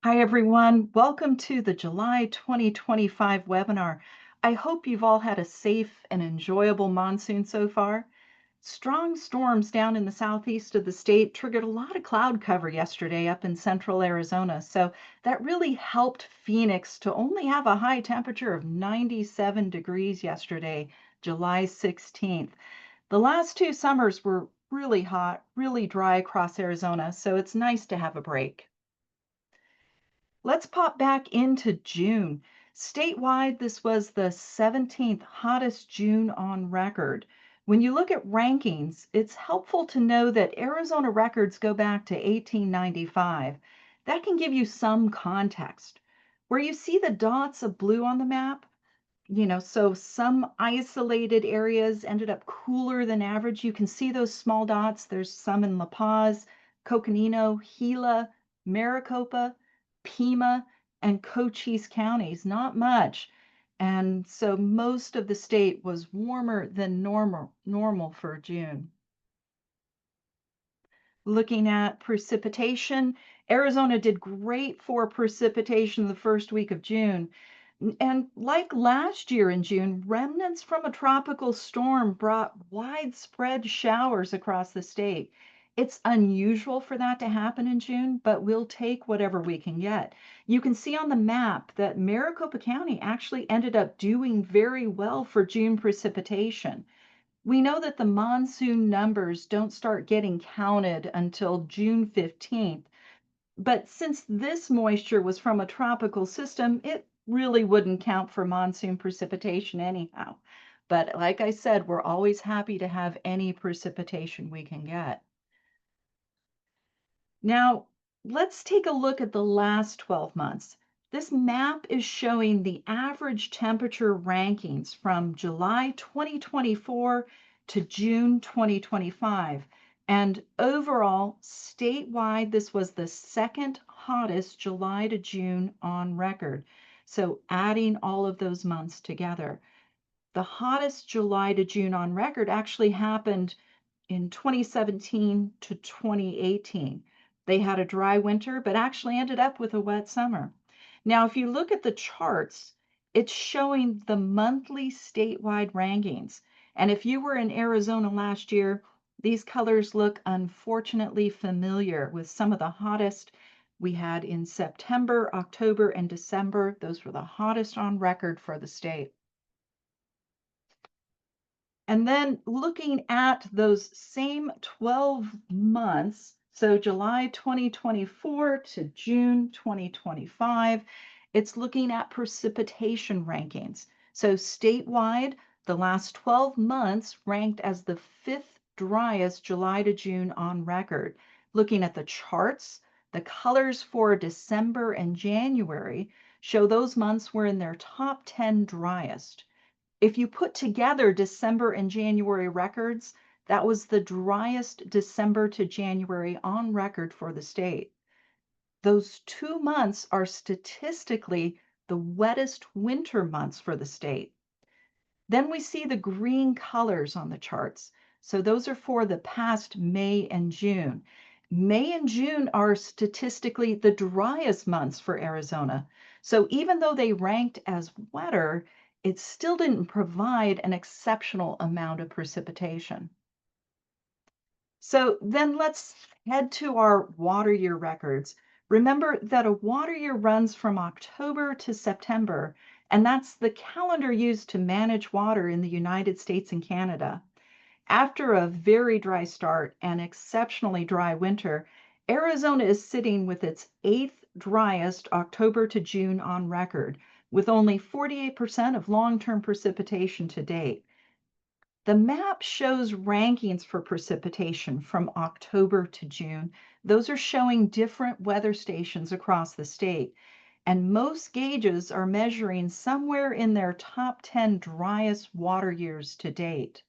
Hi, everyone. Welcome to the July 2025 webinar. I hope you've all had a safe and enjoyable monsoon so far. Strong storms down in the southeast of the state triggered a lot of cloud cover yesterday up in central Arizona, so that really helped Phoenix to only have a high temperature of 97 degrees yesterday, July 16th. The last two summers were really hot, really dry across Arizona, so it's nice to have a break. Let's pop back into June. Statewide, this was the 17th hottest June on record. When you look at rankings, it's helpful to know that Arizona records go back to 1895. That can give you some context. Where you see the dots of blue on the map, so some isolated areas ended up cooler than average. You can see those small dots. There's some in La Paz, Coconino, Gila, Maricopa, Pima, and Cochise counties. Not much. And so most of the state was warmer than normal for June. Looking at precipitation, Arizona did great for precipitation the first week of June. And like last year in June, remnants from a tropical storm brought widespread showers across the state. It's unusual for that to happen in June, but we'll take whatever we can get. You can see on the map that Maricopa County actually ended up doing very well for June precipitation. We know that the monsoon numbers don't start getting counted until June 15th, but since this moisture was from a tropical system, it really wouldn't count for monsoon precipitation anyhow. But like I said, we're always happy to have any precipitation we can get. Now, let's take a look at the last 12 months. This map is showing the average temperature rankings from July 2024 to June 2025. And overall, statewide, this was the second hottest July to June on record. So adding all of those months together. The hottest July to June on record actually happened in 2017 to 2018. They had a dry winter, but actually ended up with a wet summer. Now, if you look at the charts, it's showing the monthly statewide rankings. And if you were in Arizona last year, these colors look unfortunately familiar with some of the hottest we had in September, October, and December. Those were the hottest on record for the state. And then looking at those same 12 months, so July 2024 to June 2025, it's looking at precipitation rankings. So statewide, the last 12 months ranked as the fifth driest July to June on record. Looking at the charts, the colors for December and January show those months were in their top 10 driest. If you put together December and January records, that was the driest December to January on record for the state. Those 2 months are statistically the wettest winter months for the state. Then we see the green colors on the charts. So those are for the past May and June. May and June are statistically the driest months for Arizona. So even though they ranked as wetter, it still didn't provide an exceptional amount of precipitation. So then let's head to our water year records. Remember that a water year runs from October to September, and that's the calendar used to manage water in the United States and Canada. After a very dry start and exceptionally dry winter, Arizona is sitting with its eighth driest October to June on record, with only 48% of long-term precipitation to date. The map shows rankings for precipitation from October to June. Those are showing different weather stations across the state, and most gauges are measuring somewhere in their top 10 driest water years to date.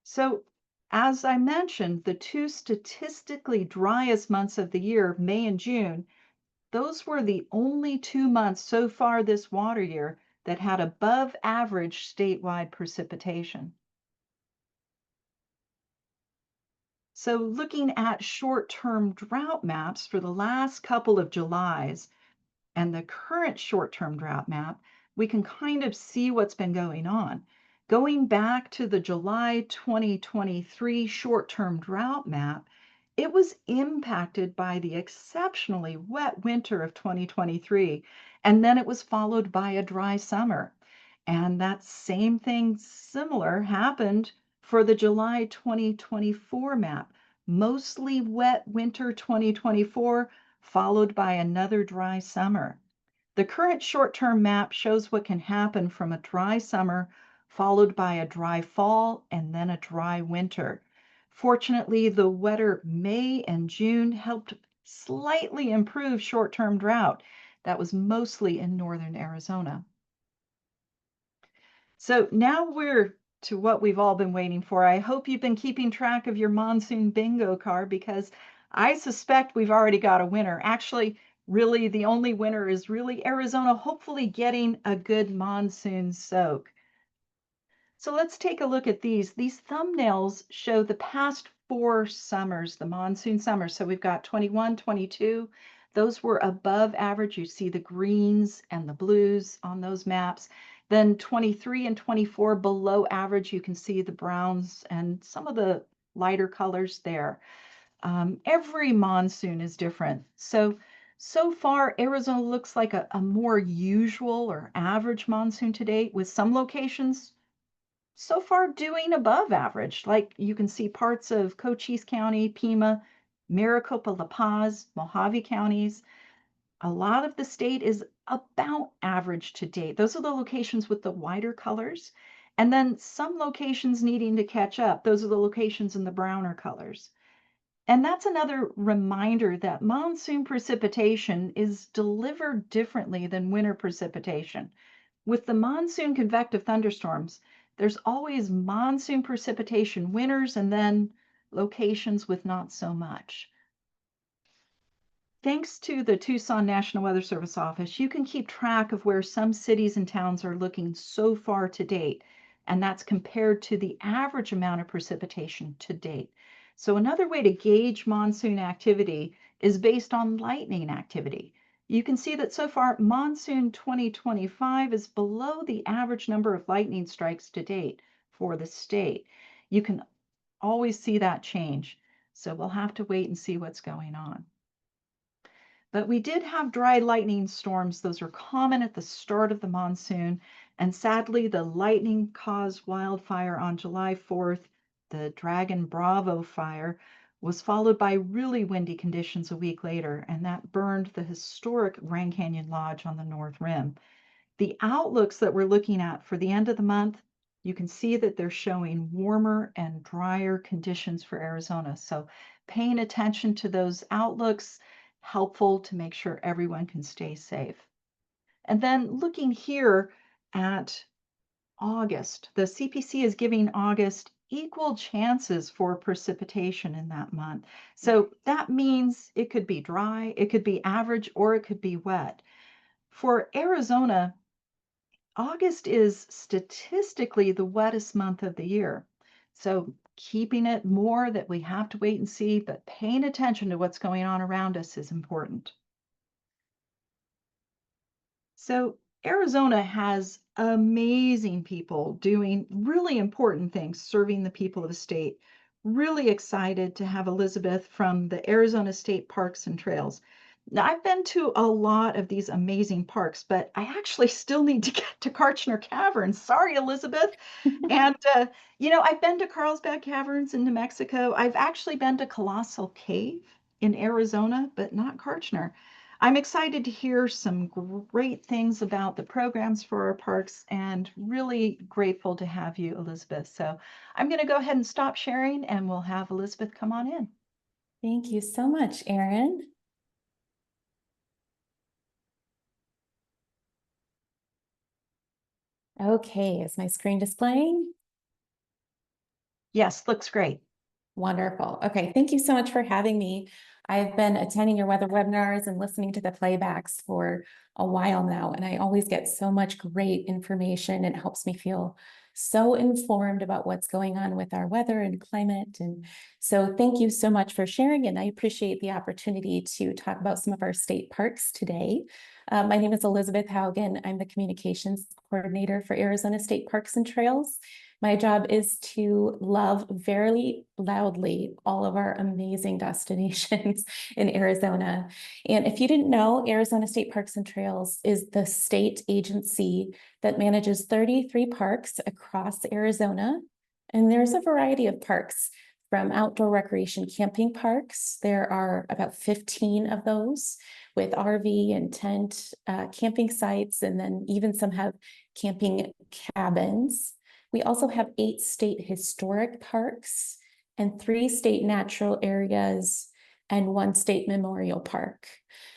So, as I mentioned, the two statistically driest months of the year, May and June, those were the only 2 months so far this water year that had above average statewide precipitation. So, looking at short term drought maps for the last couple of Julys and the current short term drought map, we can kind of see what's been going on. Going back to the July 2023 short term drought map, it was impacted by the exceptionally wet winter of 2023, and then it was followed by a dry summer. And that same thing similar happened for the July 2024 map. Mostly wet winter 2024, followed by another dry summer. The current short-term map shows what can happen from a dry summer followed by a dry fall and then a dry winter. Fortunately, the wetter May and June helped slightly improve short-term drought. That was mostly in northern Arizona. So now we're to what we've all been waiting for. I hope you've been keeping track of your monsoon bingo card because I suspect we've already got a winner. Actually, really, the only winner is really Arizona, hopefully getting a good monsoon soak. So let's take a look at these. These thumbnails show the past 4 summers, the monsoon summers. So we've got 21, 22. Those were above average. You see the greens and the blues on those maps. Then 23 and 24 below average. You can see the browns and some of the lighter colors there. Every monsoon is different. So far, Arizona looks like a more usual or average monsoon to date, with some locations so far doing above average. Like you can see parts of Cochise County, Pima, Maricopa, La Paz, Mojave counties. A lot of the state is about average to date. Those are the locations with the wider colors. And then some locations needing to catch up. Those are the locations in the browner colors. And that's another reminder that monsoon precipitation is delivered differently than winter precipitation. With the monsoon convective thunderstorms, there's always monsoon precipitation winters and then locations with not so much. Thanks to the Tucson National Weather Service office, you can keep track of where some cities and towns are looking so far to date, and that's compared to the average amount of precipitation to date. So another way to gauge monsoon activity is based on lightning activity. You can see that so far, Monsoon 2025 is below the average number of lightning strikes to date for the state. You can always see that change. So we'll have to wait and see what's going on. But we did have dry lightning storms. Those are common at the start of the monsoon. And sadly, the lightning caused wildfire on July 4th, the Dragon Bravo fire, was followed by really windy conditions a week later, and that burned the historic Grand Canyon Lodge on the North Rim. The outlooks that we're looking at for the end of the month, you can see that they're showing warmer and drier conditions for Arizona. So paying attention to those outlooks, helpful to make sure everyone can stay safe. And then looking here at August, the CPC is giving August equal chances for precipitation in that month. So that means it could be dry, it could be average, or it could be wet. For Arizona, August is statistically the wettest month of the year. So keeping it more that we have to wait and see, but paying attention to what's going on around us is important. So Arizona has amazing people doing really important things, serving the people of the state. Really excited to have Elizabeth from the Arizona State Parks and Trails. Now, I've been to a lot of these amazing parks, but I actually still need to get to Kartchner Caverns. Sorry, Elizabeth. And, I've been to Carlsbad Caverns in New Mexico. I've actually been to Colossal Cave in Arizona, but not Kartchner. I'm excited to hear some great things about the programs for our parks and really grateful to have you, Elizabeth. So I'm going to go ahead and stop sharing and we'll have Elizabeth come on in. Thank you so much, Erin. Okay, is my screen displaying? Yes, looks great. Wonderful. Okay, thank you so much for having me. I've been attending your weather webinars and listening to the playbacks for a while now, and I always get so much great information. It helps me feel so informed about what's going on with our weather and climate. And so thank you so much for sharing. And I appreciate the opportunity to talk about some of our state parks today. My name is Elizabeth Haugen. I'm the communications coordinator for Arizona State Parks and Trails. My job is to love very loudly all of our amazing destinations in Arizona. And if you didn't know, Arizona State Parks and Trails is the state agency that manages 33 parks across Arizona. And there's a variety of parks from outdoor recreation camping parks. There are about 15 of those with RV and tent camping sites, and then even some have camping cabins. We also have 8 state historic parks and 3 state natural areas and 1 state memorial park.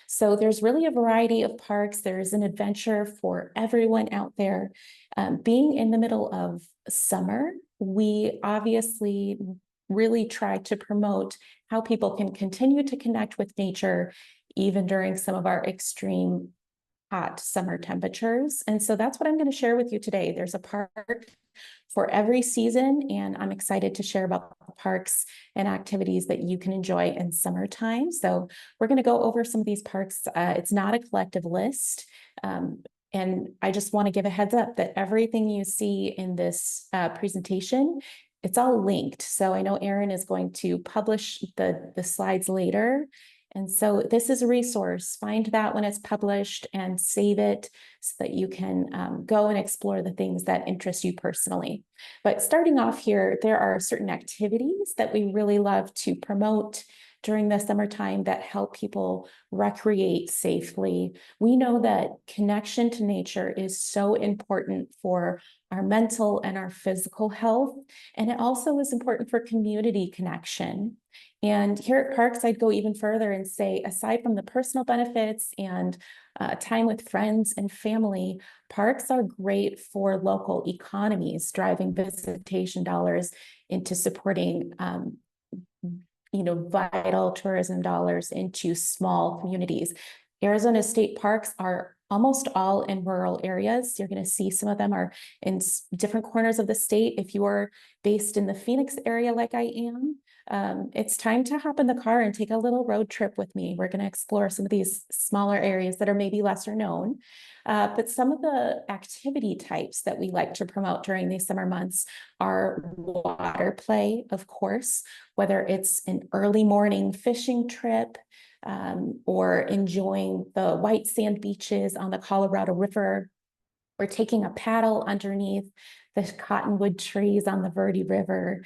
So there's really a variety of parks. There's an adventure for everyone out there. Being in the middle of summer, we obviously really try to promote how people can continue to connect with nature, even during some of our extreme hot summer temperatures. And so that's what I'm going to share with you today. There's a park for every season, and I'm excited to share about the parks and activities that you can enjoy in summertime. So we're going to go over some of these parks. It's not a collective list. And I just want to give a heads up that everything you see in this presentation, it's all linked. So I know Erin is going to publish the slides later. And so this is a resource. Find that when it's published and save it so that you can go and explore the things that interest you personally. But starting off here, there are certain activities that we really love to promote during the summertime that help people recreate safely. We know that connection to nature is so important for our mental and our physical health, and it also is important for community connection. And here at Parks, I'd go even further and say, aside from the personal benefits and time with friends and family, parks are great for local economies, driving visitation dollars into supporting vital tourism dollars into small communities. Arizona state parks are almost all in rural areas. You're going to see some of them are in different corners of the state. If you are based in the Phoenix area like I am, it's time to hop in the car and take a little road trip with me. We're going to explore some of these smaller areas that are maybe lesser known. But some of the activity types that we like to promote during these summer months are water play, of course, whether it's an early morning fishing trip, or enjoying the white sand beaches on the Colorado River, or taking a paddle underneath the cottonwood trees on the Verde River.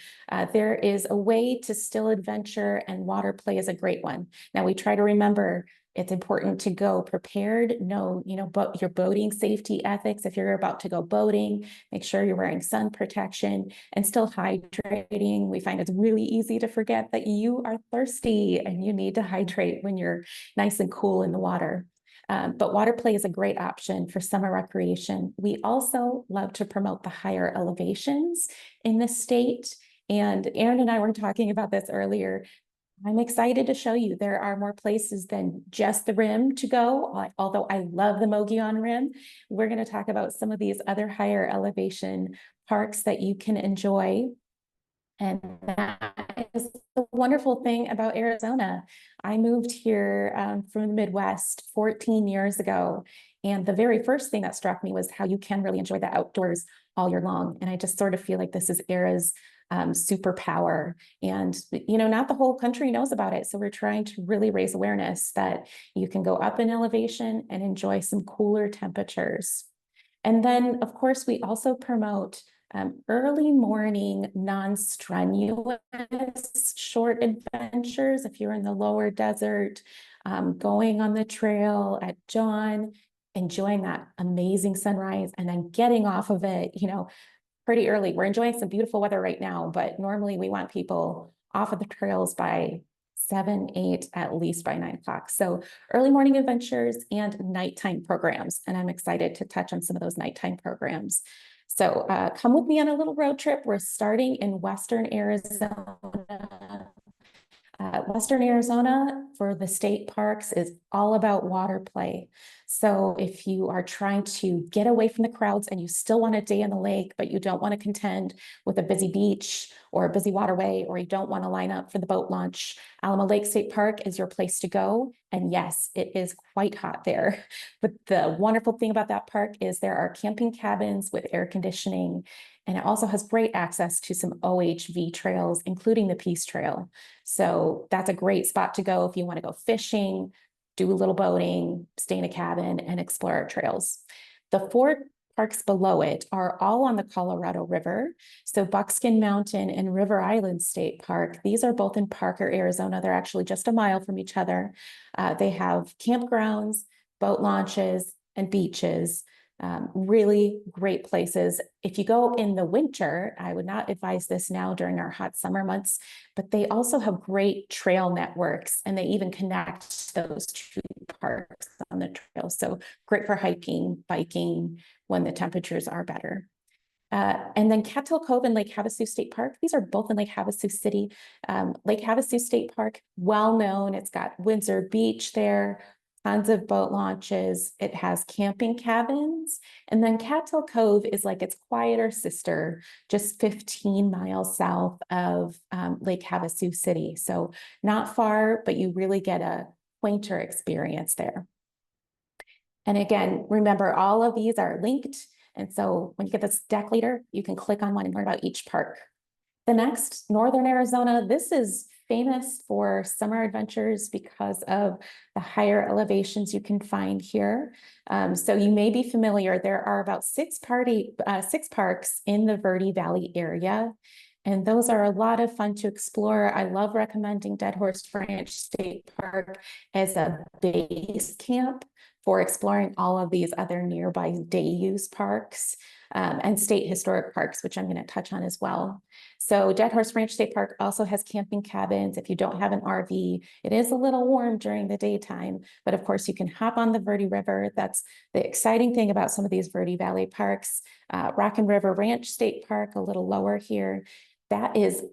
There is a way to still adventure, and water play is a great one. Now we try to remember it's important to go prepared, know, your boating safety ethics. If you're about to go boating, make sure you're wearing sun protection and still hydrating. We find it's really easy to forget that you are thirsty and you need to hydrate when you're nice and cool in the water. But water play is a great option for summer recreation. We also love to promote the higher elevations in the state. And Erin and I were talking about this earlier. I'm excited to show you there are more places than just the Rim to go. Although I love the Mogollon Rim, we're going to talk about some of these other higher elevation parks that you can enjoy. And that is the wonderful thing about Arizona. I moved here from the Midwest 14 years ago. And the very first thing that struck me was how you can really enjoy the outdoors all year long. And I just sort of feel like this is Ariz's superpower. And, not the whole country knows about it. So we're trying to really raise awareness that you can go up in elevation and enjoy some cooler temperatures. And then, of course, we also promote early morning, non-strenuous short adventures. If you're in the lower desert, going on the trail at dawn, enjoying that amazing sunrise, and then getting off of it, pretty early. We're enjoying some beautiful weather right now, but normally we want people off of the trails by 7, 8, at least by 9 o'clock. So early morning adventures and nighttime programs. And I'm excited to touch on some of those nighttime programs. So come with me on a little road trip. We're starting in Western Arizona. Western Arizona for the state parks is all about water play. So if you are trying to get away from the crowds and you still want a day in the lake, but you don't want to contend with a busy beach or a busy waterway, or you don't want to line up for the boat launch, Alamo Lake State Park is your place to go. And yes, it is quite hot there. But the wonderful thing about that park is there are camping cabins with air conditioning, and it also has great access to some OHV trails, including the Peace Trail. So that's a great spot to go if you want to go fishing, do a little boating, stay in a cabin, and explore our trails. The four parks below it are all on the Colorado River. So Buckskin Mountain and River Island State Park, these are both in Parker, Arizona. They're actually just a mile from each other. They have campgrounds, boat launches, and beaches. Really great places. If you go in the winter, I would not advise this now during our hot summer months, but they also have great trail networks, and they even connect those two parks on the trail. So great for hiking, biking when the temperatures are better. And then Cattail Cove and Lake Havasu State Park. These are both in Lake Havasu City. Lake Havasu State Park, well known. It's got Windsor Beach there, tons of boat launches. It has camping cabins. And then Cattail Cove is like its quieter sister, just 15 miles south of Lake Havasu City. So not far, but you really get a quainter experience there. And again, remember, all of these are linked. And so when you get this deck leader, you can click on one and learn about each park. The next, Northern Arizona, this is famous for summer adventures because of the higher elevations you can find here. So you may be familiar, there are about six parks in the Verde Valley area. And those are a lot of fun to explore. I love recommending Dead Horse Ranch State Park as a base camp for exploring all of these other nearby day use parks and state historic parks, which I'm going to touch on as well. So Dead Horse Ranch State Park also has camping cabins. If you don't have an RV, it is a little warm during the daytime, but of course you can hop on the Verde River. That's the exciting thing about some of these Verde Valley parks. Rock and River Ranch State Park, a little lower here. That is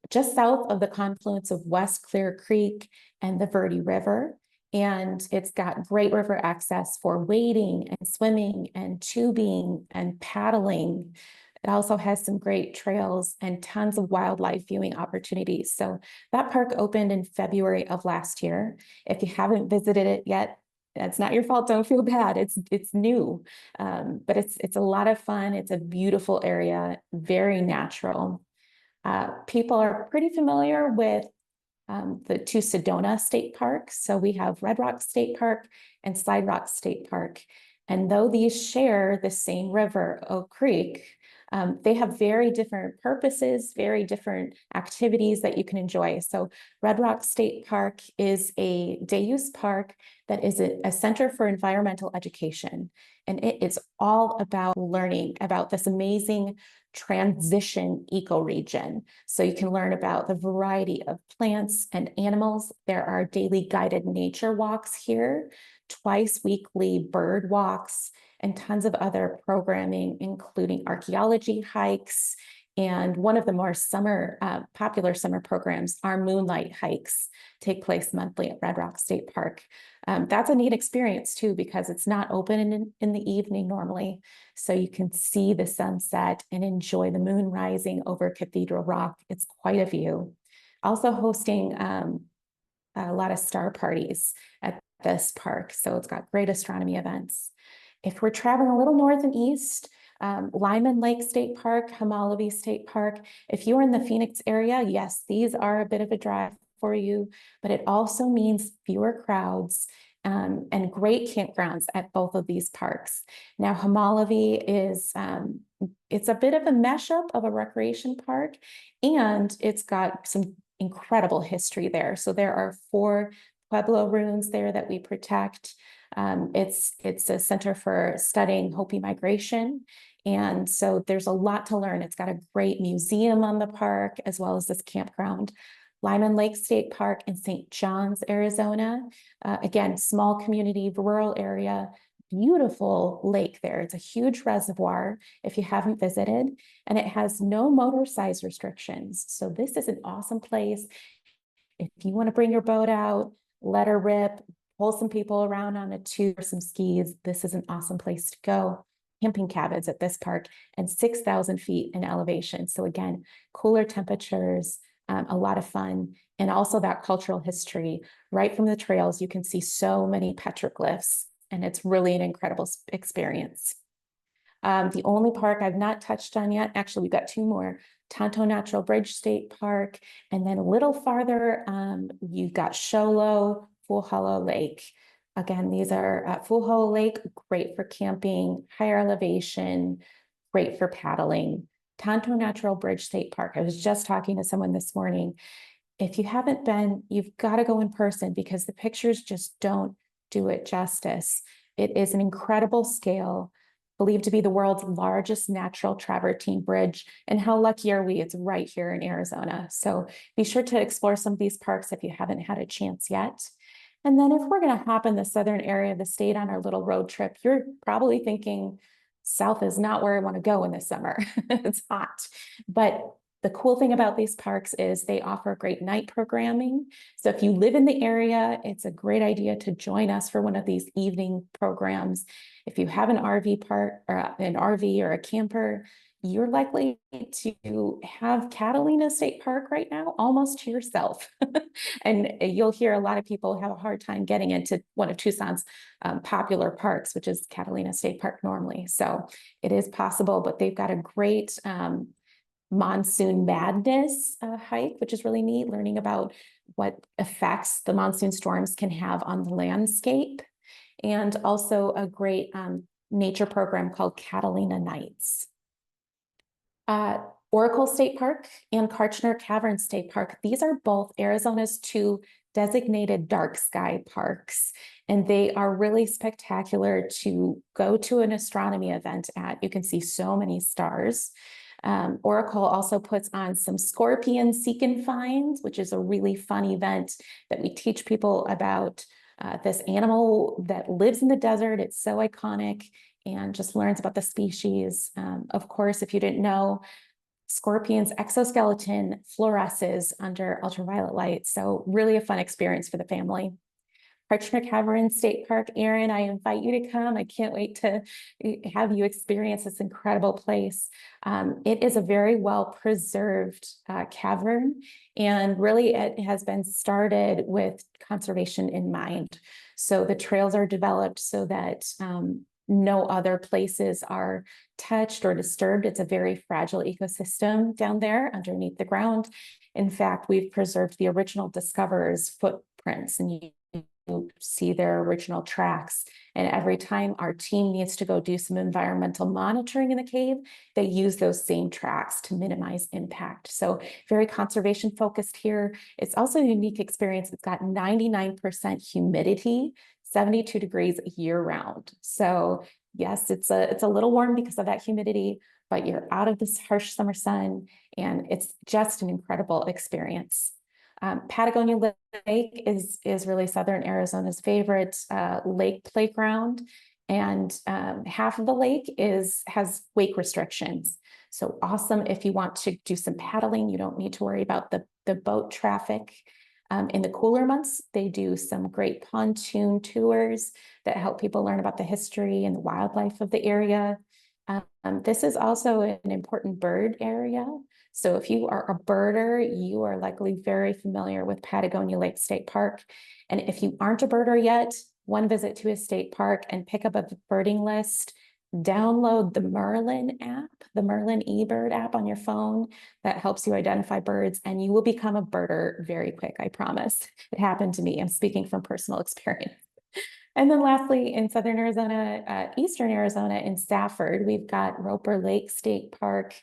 just south of the confluence of West Clear Creek and the Verde River. And it's got great river access for wading and swimming and tubing and paddling. It also has some great trails and tons of wildlife viewing opportunities. So that park opened in February of last year. If you haven't visited it yet, that's not your fault. Don't feel bad. It's new, but it's a lot of fun. It's a beautiful area, very natural. People are pretty familiar with the two Sedona state parks. So we have Red Rock State Park and Slide Rock State Park. And though these share the same river, Oak Creek, they have very different purposes, very different activities that you can enjoy. So Red Rock State Park is a day use park that is a center for environmental education. And it is all about learning about this amazing transition ecoregion. So you can learn about the variety of plants and animals. There are daily guided nature walks here, twice weekly bird walks, and tons of other programming, including archaeology hikes. And one of the more popular summer programs are moonlight hikes, take place monthly at Red Rock State Park. That's a neat experience too, because it's not open in the evening normally. So you can see the sunset and enjoy the moon rising over Cathedral Rock. It's quite a view. Also hosting a lot of star parties at this park. So it's got great astronomy events. If we're traveling a little north and east, Lyman Lake State Park, Hammalaby State Park. If you're in the Phoenix area, yes, these are a bit of a drive for you, but it also means fewer crowds and great campgrounds at both of these parks. Now, Hammalaby is, it's a bit of a mashup of a recreation park, and it's got some incredible history there. So there are 4 Pueblo ruins there that we protect. It's a center for studying Hopi migration. And so there's a lot to learn. It's got a great museum on the park, as well as this campground. Lyman Lake State Park in St. John's, Arizona. Again, small community, rural area, beautiful lake there. It's a huge reservoir if you haven't visited, and it has no motor size restrictions. So this is an awesome place. If you want to bring your boat out, let her rip, pull some people around on a tube or some skis. This is an awesome place to go. Camping cabins at this park and 6,000 feet in elevation. So again, cooler temperatures, a lot of fun, and also that cultural history. Right from the trails, you can see so many petroglyphs, and it's really an incredible experience. The only park I've not touched on yet, actually, we've got two more. Tonto Natural Bridge State Park, and then a little farther, you've got Show Low, Fool Hollow Lake. Again, these are Fool Hollow Lake, great for camping, higher elevation, great for paddling. Tonto Natural Bridge State Park. I was just talking to someone this morning. If you haven't been, you've got to go in person because the pictures just don't do it justice. It is an incredible scale, believed to be the world's largest natural travertine bridge. And how lucky are we? It's right here in Arizona. So be sure to explore some of these parks if you haven't had a chance yet. And then if we're going to hop in the southern area of the state on our little road trip, you're probably thinking, south is not where I want to go in the summer. It's hot. But the cool thing about these parks is they offer great night programming. So if you live in the area, it's a great idea to join us for one of these evening programs. If you have an RV park or an RV or a camper, you're likely to have Catalina State Park right now almost to yourself. And you'll hear a lot of people have a hard time getting into one of Tucson's popular parks, which is Catalina State Park normally. So it is possible, but they've got a great Monsoon Madness hike, which is really neat, learning about what effects the monsoon storms can have on the landscape, and also a great nature program called Catalina Nights. Oracle State Park and Kartchner Cavern State Park. These are both Arizona's two designated dark sky parks, and they are really spectacular to go to an astronomy event at. You can see so many stars. Oracle also puts on some scorpion seek and find, which is a really fun event that we teach people about this animal that lives in the desert. It's so iconic, and just learns about the species. Of course, if you didn't know, scorpion's exoskeleton fluoresces under ultraviolet light. So really a fun experience for the family. Kartchner Cavern State Park, Erin, I invite you to come. I can't wait to have you experience this incredible place. It is a very well preserved cavern, and really it has been started with conservation in mind. So the trails are developed so that no other places are touched or disturbed. It's a very fragile ecosystem down there underneath the ground. In fact, we've preserved the original discoverers' footprints, and you see their original tracks. And every time our team needs to go do some environmental monitoring in the cave, they use those same tracks to minimize impact. So very conservation focused here. It's also a unique experience. It's got 99% humidity, 72 degrees year round. So yes, it's a little warm because of that humidity, but you're out of this harsh summer sun, and it's just an incredible experience. Patagonia Lake is really Southern Arizona's favorite lake playground, and half of the lake has wake restrictions. So awesome if you want to do some paddling. You don't need to worry about the boat traffic. In the cooler months, they do some great pontoon tours that help people learn about the history and the wildlife of the area. This is also an important bird area. So if you are a birder, you are likely very familiar with Patagonia Lake State Park. And if you aren't a birder yet, one visit to a state park and pick up a birding list, download the Merlin app, the Merlin eBird app on your phone that helps you identify birds, and you will become a birder very quick, I promise. It happened to me. I'm speaking from personal experience. And then lastly, in Southern Arizona, Eastern Arizona in Stafford, we've got Roper Lake State Park.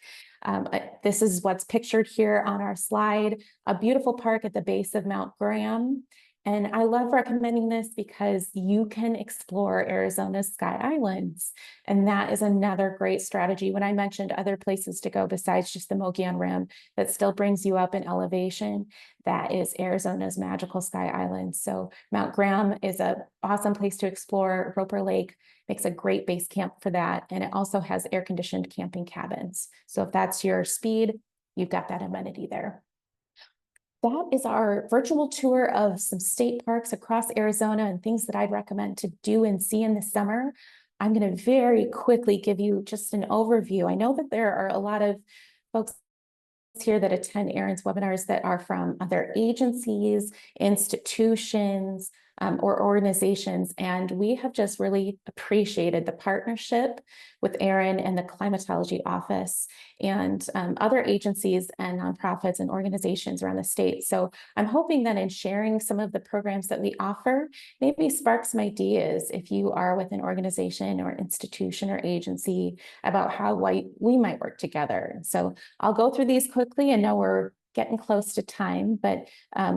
This is what's pictured here on our slide, a beautiful park at the base of Mount Graham. And I love recommending this because you can explore Arizona's Sky Islands. And that is another great strategy. When I mentioned other places to go besides just the Mogollon Rim, that still brings you up in elevation, that is Arizona's magical Sky Islands. So Mount Graham is an awesome place to explore. Roper Lake makes a great base camp for that. And it also has air-conditioned camping cabins. So if that's your speed, you've got that amenity there. That is our virtual tour of some state parks across Arizona and things that I'd recommend to do and see in the summer. I'm going to very quickly give you just an overview. I know that there are a lot of folks here that attend Erin's webinars that are from other agencies, institutions, or organizations. And we have just really appreciated the partnership with Erin and the Climatology Office and other agencies and nonprofits and organizations around the state. So I'm hoping that in sharing some of the programs that we offer, maybe spark some ideas if you are with an organization or institution or agency about how we might work together. So I'll go through these quickly. I know we're getting close to time, but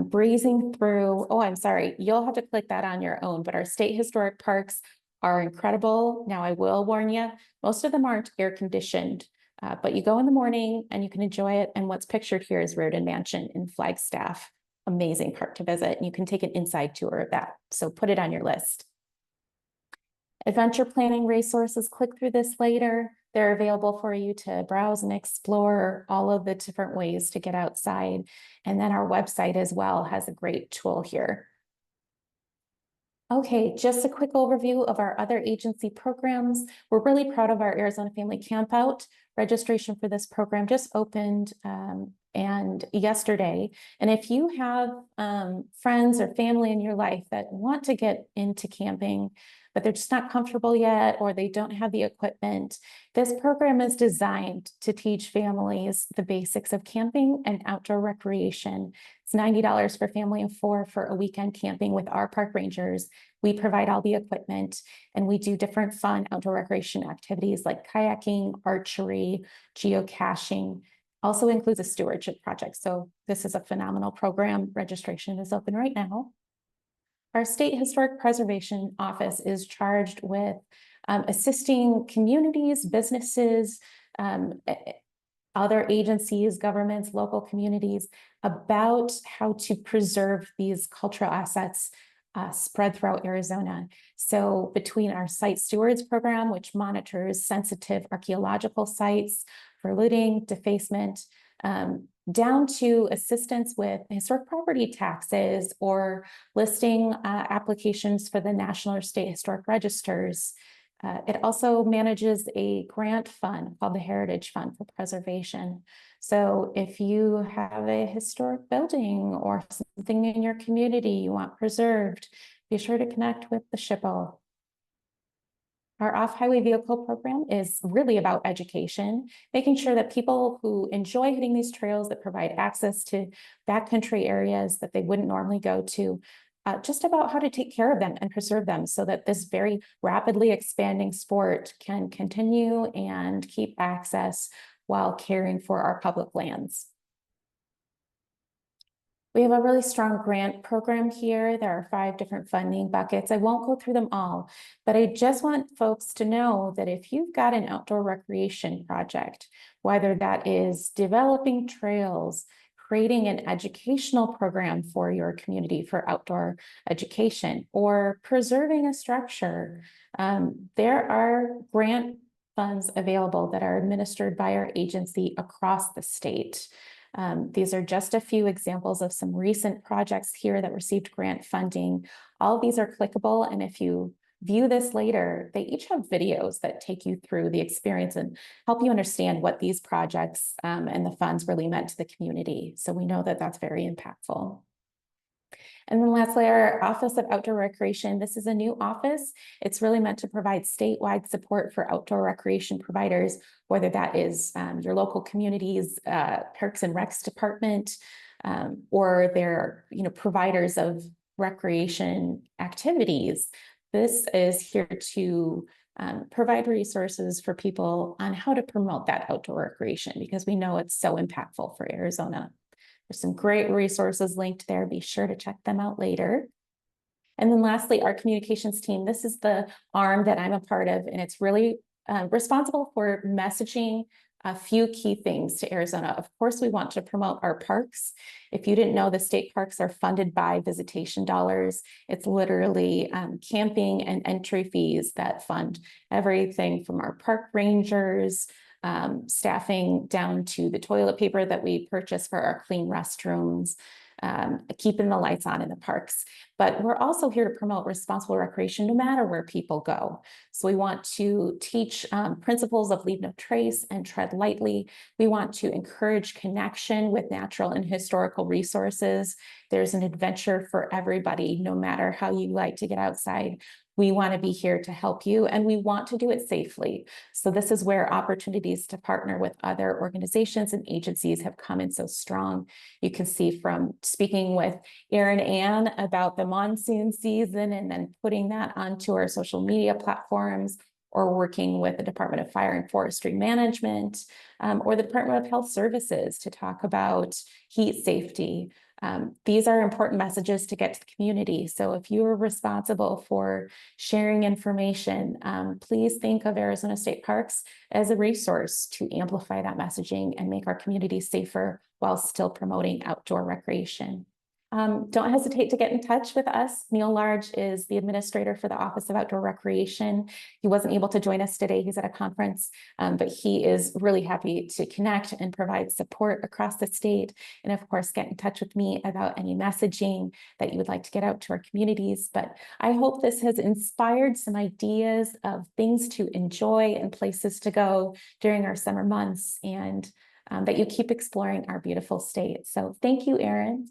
breezing through, oh, I'm sorry, you'll have to click that on your own, but our state historic parks are incredible. Now, I will warn you, most of them aren't air conditioned, but you go in the morning and you can enjoy it. And what's pictured here is Reardon Mansion in Flagstaff. Amazing park to visit. And you can take an inside tour of that. So put it on your list. Adventure planning resources, click through this later. They're available for you to browse and explore all of the different ways to get outside. And then our website as well has a great tool here. Okay, just a quick overview of our other agency programs. We're really proud of our Arizona Family Campout. Registration for this program just opened and yesterday. And if you have friends or family in your life that want to get into camping, but they're just not comfortable yet, or they don't have the equipment, this program is designed to teach families the basics of camping and outdoor recreation. It's $90 for family of 4 for a weekend camping with our park rangers. We provide all the equipment and we do different fun outdoor recreation activities like kayaking, archery, geocaching. Also includes a stewardship project. So this is a phenomenal program. Registration is open right now. Our State Historic Preservation Office is charged with assisting communities, businesses, other agencies, governments, local communities about how to preserve these cultural assets spread throughout Arizona. So between our Site Stewards program, which monitors sensitive archaeological sites for looting, defacement, down to assistance with historic property taxes or listing applications for the National or State Historic Registers. It also manages a grant fund called the Heritage Fund for Preservation. So if you have a historic building or something in your community you want preserved, be sure to connect with the SHPO. Our off-highway vehicle program is really about education, making sure that people who enjoy hitting these trails that provide access to backcountry areas that they wouldn't normally go to, just about how to take care of them and preserve them so that this very rapidly expanding sport can continue and keep access while caring for our public lands. We have a really strong grant program here. There are 5 different funding buckets. I won't go through them all, but I just want folks to know that if you've got an outdoor recreation project, whether that is developing trails, creating an educational program for your community for outdoor education, or preserving a structure, there are grant funds available that are administered by our agency across the state. These are just a few examples of some recent projects here that received grant funding. All of these are clickable, and if you view this later, they each have videos that take you through the experience and help you understand what these projects and the funds really meant to the community. So we know that that's very impactful. And then lastly, our Office of Outdoor Recreation. This is a new office. It's really meant to provide statewide support for outdoor recreation providers, whether that is your local communities, Parks and Recs department, or they're providers of recreation activities. This is here to provide resources for people on how to promote that outdoor recreation because we know it's so impactful for Arizona. There's some great resources linked there. Be sure to check them out later. And then lastly, our communications team. This is the arm that I'm a part of, and it's really responsible for messaging a few key things to Arizona. Of course, we want to promote our parks. If you didn't know, the state parks are funded by visitation dollars. It's literally camping and entry fees that fund everything from our park rangers, staffing down to the toilet paper that we purchase for our clean restrooms. keeping the lights on in the parks. But we're also here to promote responsible recreation no matter where people go. So we want to teach principles of leave no trace and tread lightly. We want to encourage connection with natural and historical resources. There's an adventure for everybody, no matter how you like to get outside. We want to be here to help you, and we want to do it safely. So this is where opportunities to partner with other organizations and agencies have come in so strong. You can see from speaking with Erin Ann about the monsoon season and then putting that onto our social media platforms, or working with the Department of Fire and Forestry Management, or the Department of Health Services to talk about heat safety. These are important messages to get to the community. So if you're responsible for sharing information, please think of Arizona State Parks as a resource to amplify that messaging and make our community safer while still promoting outdoor recreation. Don't hesitate to get in touch with us. Neil Large is the administrator for the Office of Outdoor Recreation. He wasn't able to join us today. He's at a conference, but he is really happy to connect and provide support across the state. And of course, get in touch with me about any messaging that you would like to get out to our communities. But I hope this has inspired some ideas of things to enjoy and places to go during our summer months, and that you keep exploring our beautiful state. So thank you, Erin.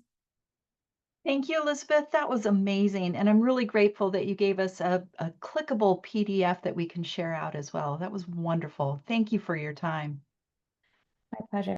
Thank you, Elizabeth. That was amazing. And I'm really grateful that you gave us a clickable PDF that we can share out as well. That was wonderful. Thank you for your time. My pleasure.